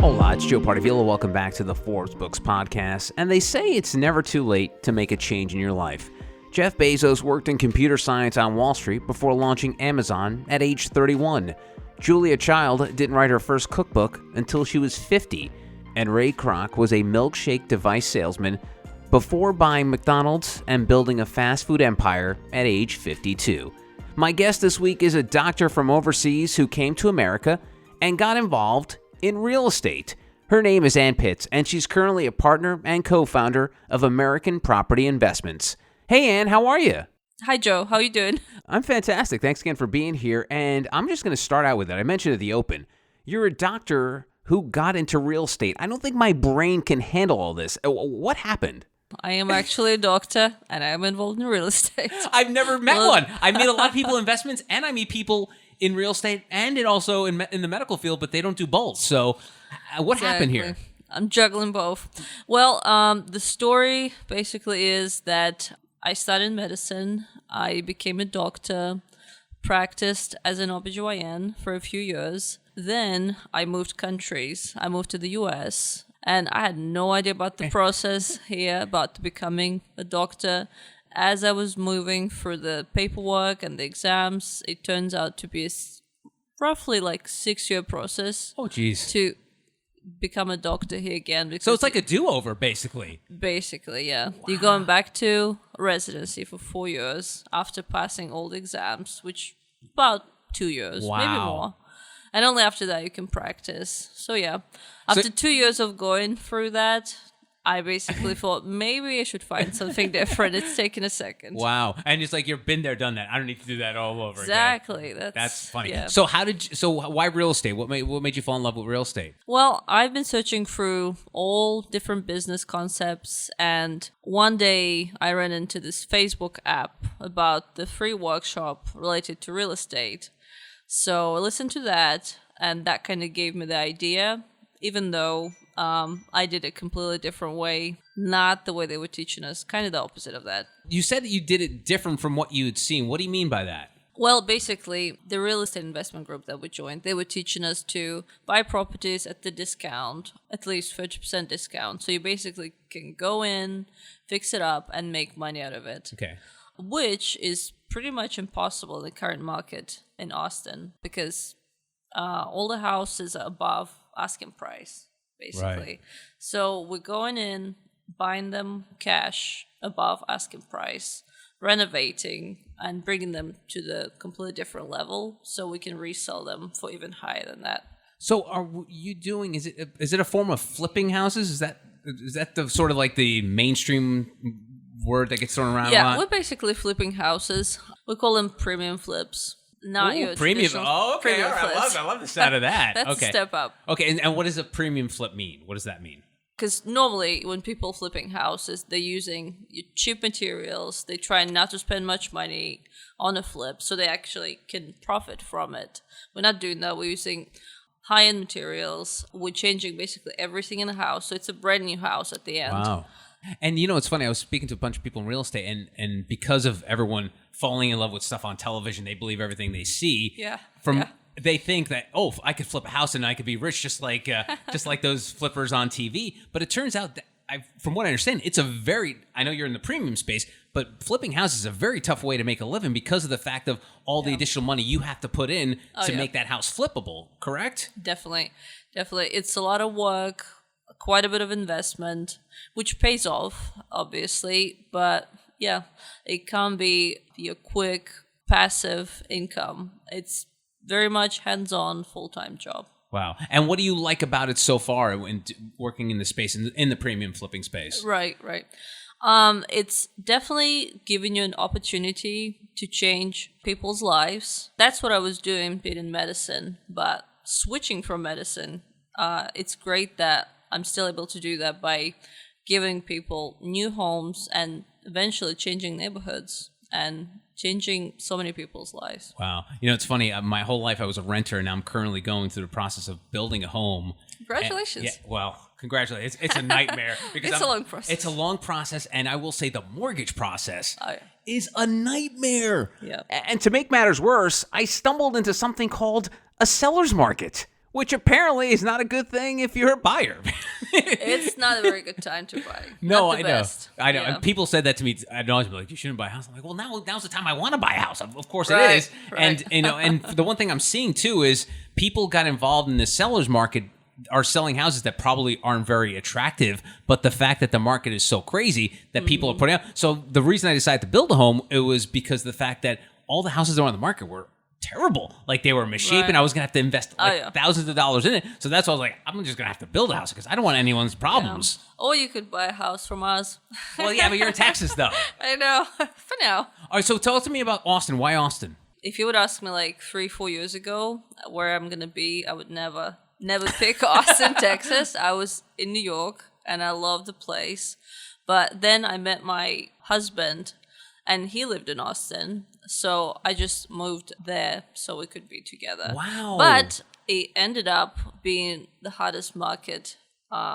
Hola, it's Joe Partavilla. Welcome back to the Forbes Books podcast. And they say it's never too late to make a change in your life. Jeff Bezos worked in computer science on Wall Street before launching Amazon at age 31. Julia Child didn't write her first cookbook until she was 50. And Ray Kroc was a milkshake device salesman before buying McDonald's and building a fast food empire at age 52. My guest this week is a doctor from overseas who came to America and got involved in real estate. Her name is Ann Pitts, and she's currently a partner and co-founder of American Property Investments. Hey, Ann, how are you? Hi, Joe. How you doing? I'm fantastic. Thanks again for being here. And I'm just going to start out with it. I mentioned at the open, you're a doctor who got into real estate. I don't think my brain can handle all this. What happened? I am actually a doctor, and I am involved in real estate. I've never met one. I meet a lot of people in investments, and I meet people in real estate and also in the medical field, but they don't do both. So what happened here? I'm juggling both. Well, the story basically is that I studied medicine. I became a doctor, practiced as an OBGYN for a few years. Then I moved countries. I moved to the US, and I had no idea about the process here, about becoming a doctor. As I was moving through the paperwork and the exams, it turns out to be a roughly like 6-year process. Oh, geez. To become a doctor here again. So it's like a do-over, basically. Basically, yeah. Wow. You're going back to residency for 4 years after passing all the exams, which about 2 years, maybe more. And only after that you can practice. So yeah, after 2 years of going through that, I basically thought maybe I should find something different. It's taken a second. Wow. And it's like, you've been there, done that. I don't need to do that all over exactly. again. That's funny. Yeah. So why real estate? What made you fall in love with real estate? Well, I've been searching through all different business concepts, and one day I ran into this Facebook app about the free workshop related to real estate. So I listened to that, and that kind of gave me the idea, even though I did it a completely different way, not the way they were teaching us, kind of the opposite of that. You said that you did it different from what you had seen. What do you mean by that? Well, basically, the real estate investment group that we joined, they were teaching us to buy properties at the discount, at least 30% discount. So you basically can go in, fix it up, and make money out of it. Okay. Which is pretty much impossible in the current market in Austin, because all the houses are above asking price, basically. Right. So we're going in, buying them cash above asking price, renovating, and bringing them to the completely different level so we can resell them for even higher than that. So are you doing, is it a form of flipping houses? Is that the sort of like the mainstream word that gets thrown around a lot? Yeah, we're basically flipping houses. We call them premium flips. Not your premium. Oh, okay. All right. I love the sound of that. That's a step up. Okay, and what does a premium flip mean? What does that mean? Because normally when people flipping houses, they're using cheap materials. They try not to spend much money on a flip so they actually can profit from it. We're not doing that. We're using high-end materials. We're changing basically everything in the house. So it's a brand new house at the end. Wow. And it's funny, I was speaking to a bunch of people in real estate, and because of everyone falling in love with stuff on television, they believe everything they see. Yeah. They think that, I could flip a house and I could be rich just like those flippers on TV. But it turns out that, from what I understand, I know you're in the premium space, but flipping houses is a very tough way to make a living because of the fact of all the additional money you have to put in to make that house flippable, correct? Definitely. It's a lot of work, quite a bit of investment, which pays off, obviously, but yeah, it can't be your quick passive income. It's very much hands-on, full-time job. Wow. And what do you like about it so far when working in the space, in the premium flipping space? Right. It's definitely giving you an opportunity to change people's lives. That's what I was doing in medicine, but switching from medicine, it's great that I'm still able to do that by giving people new homes and eventually changing neighborhoods and changing so many people's lives. Wow. It's funny. My whole life I was a renter, and now I'm currently going through the process of building a home. Congratulations. Congratulations. It's a nightmare. Because it's a long process. It's a long process, and I will say the mortgage process is a nightmare. Yeah. And to make matters worse, I stumbled into something called a seller's market. which apparently is not a good thing if you're a buyer. It's not a very good time to buy. No, Not the best. I know. Yeah. And people said that to me. I'd always be like, "You shouldn't buy a house." I'm like, "Well, now's the time I want to buy a house. Of course it Right, is." right. And and the one thing I'm seeing too is people got involved in the seller's market are selling houses that probably aren't very attractive, but the fact that the market is so crazy that people are putting out. So the reason I decided to build a home, it was because of the fact that all the houses that were on the market were terrible. Like they were misshapen. Right. I was gonna have to invest thousands of dollars in it. So that's why I was like, I'm just gonna have to build a house because I don't want anyone's problems. Or you could buy a house from us. Well, yeah, but you're in Texas though. I know. For now. All right, so tell to me about Austin. Why Austin? If you would ask me like 3-4 years ago where I'm gonna be, I would never pick Austin, Texas. I was in New York and I loved the place. But then I met my husband and he lived in Austin. So I just moved there so we could be together. Wow. But it ended up being the hottest market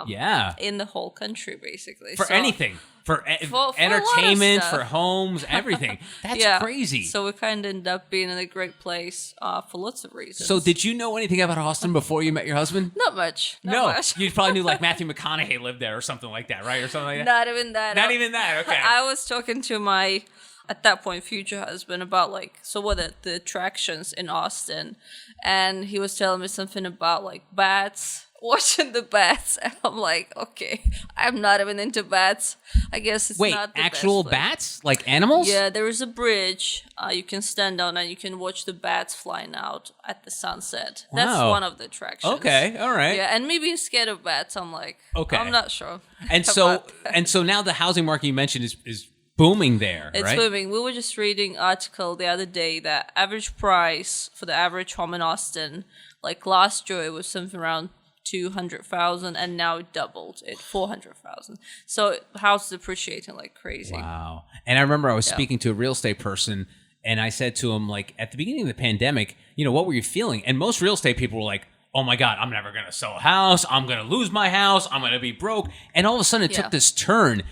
Yeah. in the whole country, basically. For So- anything. For a lot of entertainment, stuff. for homes, everything. That's yeah. crazy. So we kind of ended up being in a great place for lots of reasons. So did you know anything about Austin before you met your husband? Not much. Not No. much. You probably knew like Matthew McConaughey lived there or something like that, right? Or something like that? Not even that. Not even that, okay. I was talking to my, at that point, future husband about like, so what are the attractions in Austin? And he was telling me something about like bats, watching the bats. And I'm like, okay, I'm not even into bats. I guess it's Wait, not the actual best place. bats? Like animals? Yeah, there is a bridge you can stand on and you can watch the bats flying out at the sunset. That's Wow. one of the attractions. Okay, all right. Yeah, and me being scared of bats, I'm like, Okay. I'm not sure. And so about that. and so now the housing market you mentioned is booming there, It's right? booming. We were just reading an article the other day that average price for the average home in Austin, like last year it was something around 200,000 and now it doubled at 400,000. So houses appreciating like crazy. Wow. And I remember I was speaking to a real estate person and I said to him, like, at the beginning of the pandemic, what were you feeling? And most real estate people were like, oh my God, I'm never going to sell a house. I'm going to lose my house. I'm going to be broke. And all of a sudden it Yeah. took this turn.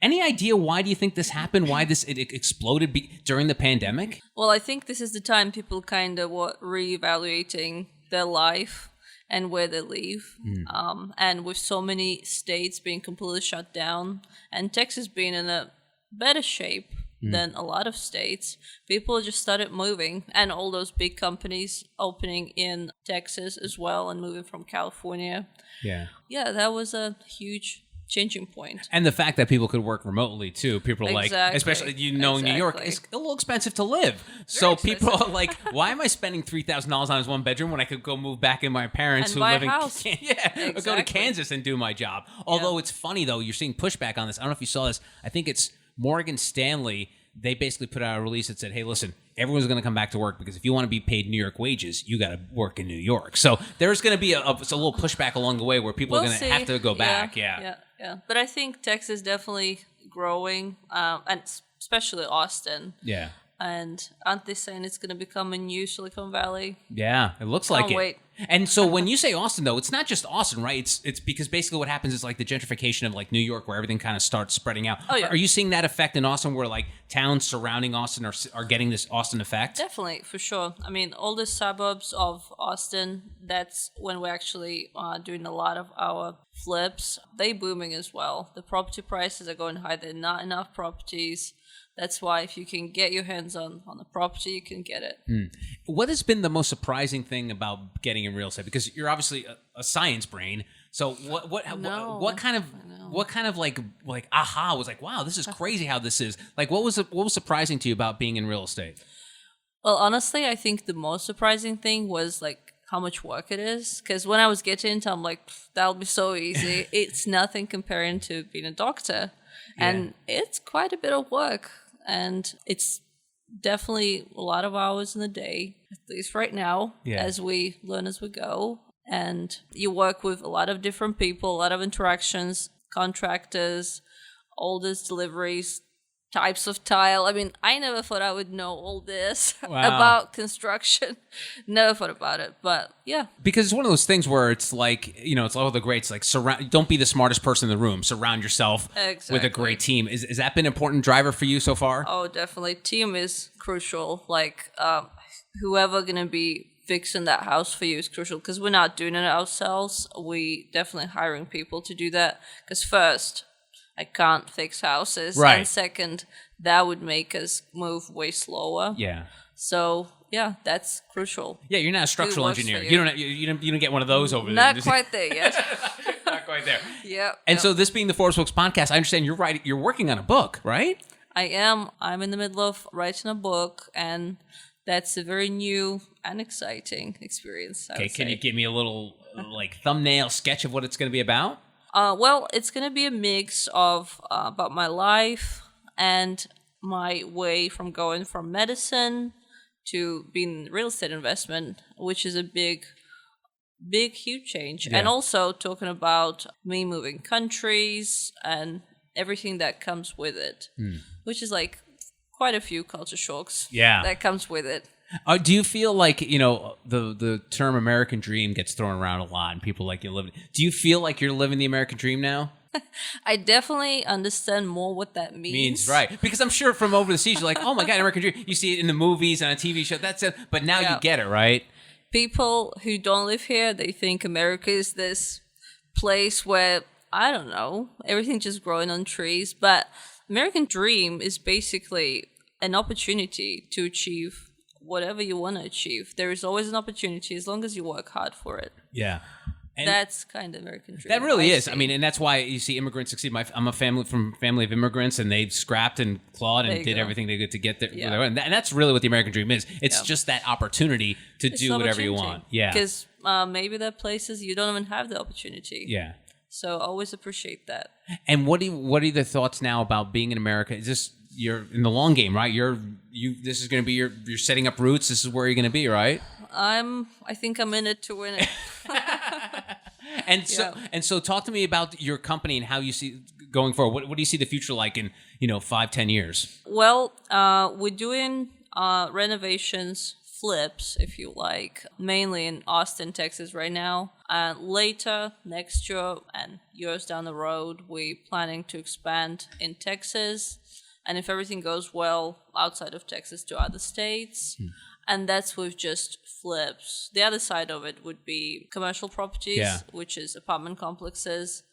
Any idea why do you think this happened? Why it exploded during the pandemic? Well, I think this is the time people kind of were reevaluating their life and where they live. And with so many states being completely shut down and Texas being in a better shape than a lot of states, people just started moving, and all those big companies opening in Texas as well and moving from California. Yeah. Yeah, that was a huge changing point. And the fact that people could work remotely too. People are like, Exactly. especially New York, Exactly. it's a little expensive to live. So expensive. people are like, why am I spending $3,000 on his one bedroom when I could go move back in my parents And who buy live a in house. or go to Exactly. Kansas and do my job. Although it's funny though, you're seeing pushback on this. I don't know if you saw this. I think it's Morgan Stanley. They basically put out a release that said, hey, listen, everyone's going to come back to work because if you want to be paid New York wages, you got to work in New York. So there's going to be a little pushback along the way where people are going to have to go back. Yeah. But I think Texas is definitely growing, and especially Austin. Yeah. And aren't they saying it's going to become a new Silicon Valley? Yeah, it looks like Can't it. wait. And so when you say Austin, though, it's not just Austin, right? It's because basically what happens is like the gentrification of like New York, where everything kind of starts spreading out. Oh, yeah. Are you seeing that effect in Austin, where like towns surrounding Austin are getting this Austin effect? Definitely, for sure. I mean, all the suburbs of Austin, that's when we're actually doing a lot of our flips. They booming as well. The property prices are going high. There are not enough properties. That's why if you can get your hands on the property, you can get it. What has been the most surprising thing about getting in real estate? Because you're obviously a science brain. So what kind of like aha was like, wow, this is crazy how this is. Like what was surprising to you about being in real estate? Well, honestly, I think the most surprising thing was like how much work it is. Because when I was getting into it, I'm like, that'll be so easy. It's nothing comparing to being a doctor. And it's quite a bit of work. And it's definitely a lot of hours in the day, at least right now, as we learn as we go. And you work with a lot of different people, a lot of interactions, contractors, all these deliveries, types of tile. I mean, I never thought I would know all this about construction. Never thought about it, but yeah. Because it's one of those things where it's like, it's all the greats, like don't be the smartest person in the room. Surround yourself with a great team. Is that been an important driver for you so far? Oh, definitely. Team is crucial. Like, whoever going to be fixing that house for you is crucial because we're not doing it ourselves. We definitely hiring people to do that because first, I can't fix houses. Right. And second, that would make us move way slower. Yeah. So yeah, that's crucial. Yeah, you're not a structural works engineer. for You don't get one of those over there. Not quite there yet. Not quite there. Yeah. And so this being the Forbes Books podcast, I understand you're working on a book, right? I am. I'm in the middle of writing a book, and that's a very new and exciting experience. Okay, can you give me a little like thumbnail sketch of what it's going to be about? Well, it's going to be a mix of about my life and my way from going from medicine to being real estate investment, which is a big, huge change. Yeah. And also talking about me moving countries and everything that comes with it, which is like quite a few culture shocks that comes with it. Do you feel like, the term American dream gets thrown around a lot and people like you live? Do you feel like you're living the American dream now? I definitely understand more what that means. Right. Because I'm sure from over the seas, you're like, oh my God, American dream. You see it in the movies and on a TV show. That's it. But now you get it, right? People who don't live here, they think America is this place where, I don't know, everything just growing on trees. But American dream is basically an opportunity to achieve whatever you want to achieve. There is always an opportunity as long as you work hard for it. Yeah. And that's kind of American dream. That really is. See. I mean, and that's why you see immigrants succeed. I'm a family of immigrants, and they've scrapped and clawed and did everything they could to get there. Yeah. And that's really what the American dream is. It's just that opportunity to do whatever you want. Yeah. Because maybe there are places you don't even have the opportunity. Yeah. So always appreciate that. And what are the thoughts now about being in America? Is this you're in the long game, right? This is going to be you're setting up roots. This is where you're going to be, right? I think I'm in it to win it. And so talk to me about your company and how you see going forward. What do you see the future like in 5-10 years? Well, we're doing renovations, flips, if you like, mainly in Austin, Texas right now. And later, next year and years down the road, we're planning to expand in Texas. And if everything goes well, outside of Texas to other states. And that's with just flips. The other side of it would be commercial properties, which is apartment complexes,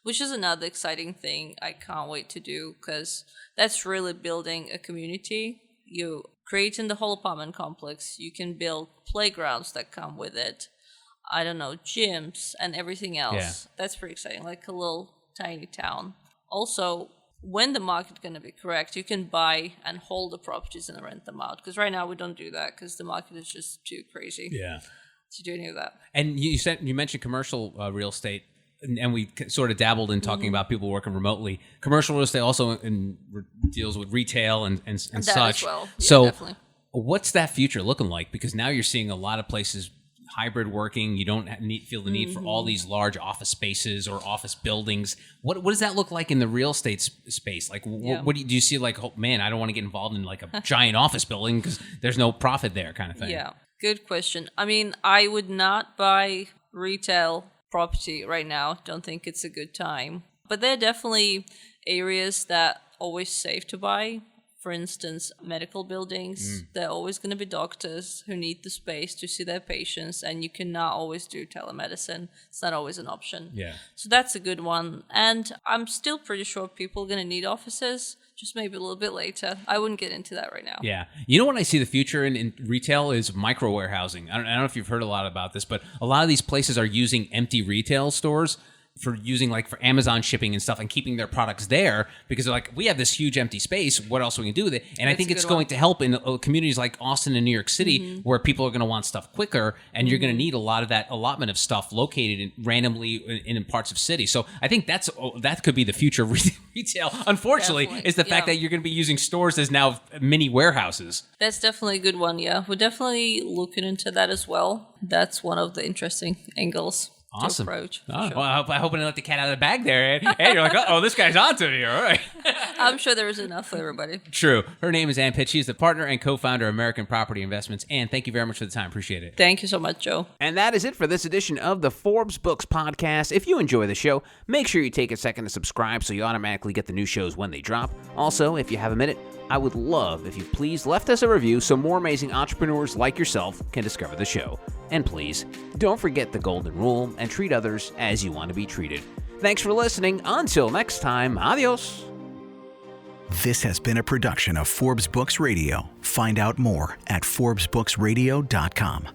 which is another exciting thing I can't wait to do because that's really building a community. You creating the whole apartment complex, you can build playgrounds that come with it. I don't know, gyms and everything else. Yeah. That's pretty exciting, like a little tiny town. Also, when the market's going to be correct, you can buy and hold the properties and rent them out. Because right now we don't do that because the market is just too crazy to do any of that. And you mentioned commercial real estate, and we sort of dabbled in talking about people working remotely. Commercial real estate also deals with retail and that such. As well. Yeah, so definitely. What's that future looking like? Because now you're seeing a lot of places hybrid working. You don't feel the need for all these large office spaces or office buildings. What does that look like in the real estate space? Like, what do you see? Like, oh man, I don't want to get involved in like a giant office building because there's no profit there, kind of thing. Yeah, good question. I mean, I would not buy retail property right now. Don't think it's a good time. But there are definitely areas that always safe to buy. For instance, medical buildings, there are always going to be doctors who need the space to see their patients, and you cannot always do telemedicine. It's not always an option. Yeah. So that's a good one. And I'm still pretty sure people are going to need offices, just maybe a little bit later. I wouldn't get into that right now. Yeah. You know what I see the future in retail is micro warehousing. I don't know if you've heard a lot about this, but a lot of these places are using empty retail stores for Amazon shipping and stuff and keeping their products there because they're like, we have this huge empty space. What else are we going to do with it? And I think it's going to help in communities like Austin and New York City where people are going to want stuff quicker and you're going to need a lot of that allotment of stuff located randomly in parts of cities. So I think that could be the future of retail, unfortunately, is the fact that you're going to be using stores as now mini warehouses. That's definitely a good one, yeah. We're definitely looking into that as well. That's one of the interesting angles. Awesome. approach. Oh, Sure. well, I hope I didn't let the cat out of the bag there. And you're like, oh, this guy's onto me. All right. I'm sure there is enough for everybody. True. Her name is Ann Pitts. She's the partner and co-founder of American Property Investments. Ann, thank you very much for the time. Appreciate it. Thank you so much, Joe. And that is it for this edition of the Forbes Books Podcast. If you enjoy the show, make sure you take a second to subscribe so you automatically get the new shows when they drop. Also, if you have a minute, I would love if you please left us a review so more amazing entrepreneurs like yourself can discover the show. And please, don't forget the golden rule and treat others as you want to be treated. Thanks for listening. Until next time, adios. This has been a production of Forbes Books Radio. Find out more at ForbesBooksRadio.com.